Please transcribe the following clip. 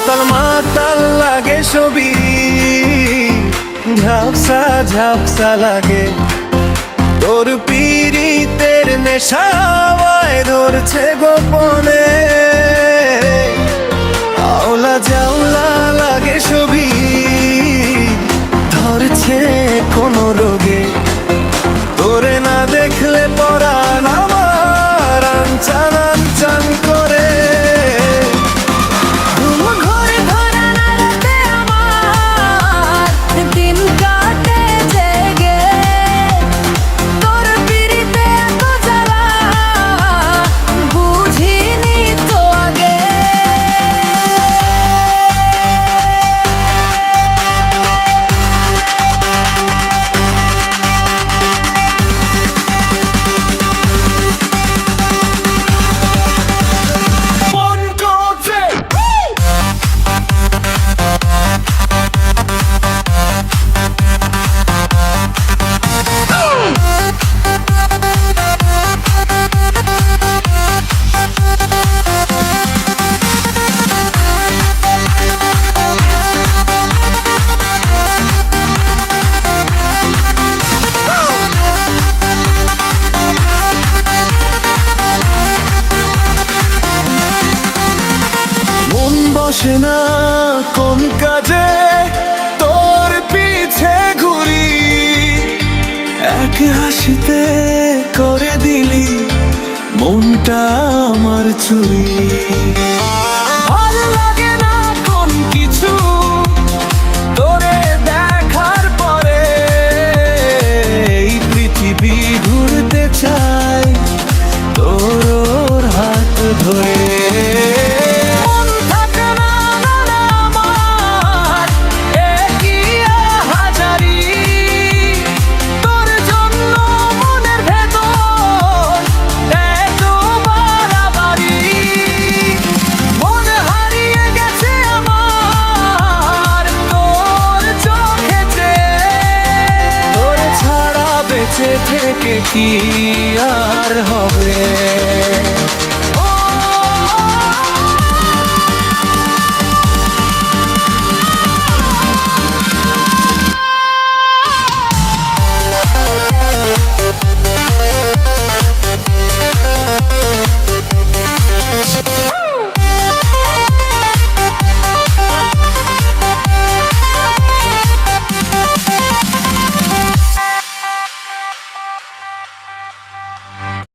মাতাল মাতাল লাগে ছবি, ঝাপসা ঝাপসা লাগে তোর পীড়িতের নেশায় ধরছে গোপনে। আওলা জাওলা লাগে ছবি, ধরছে কোনো রোগে। তোরে না দেখলে পরাণ আমার আনচান আনচান করে। বসে না কোন কাজে তোর পিছে ঘুরি, এক হাসিতে করে দিলি মনটা আমার চুরি। ভালো লাগে না কোন কিছু তোরে দেখার পরে, এই পৃথিবী ঘুরতে চায় তোর হাত ধরে। থেকে কি আর হবে।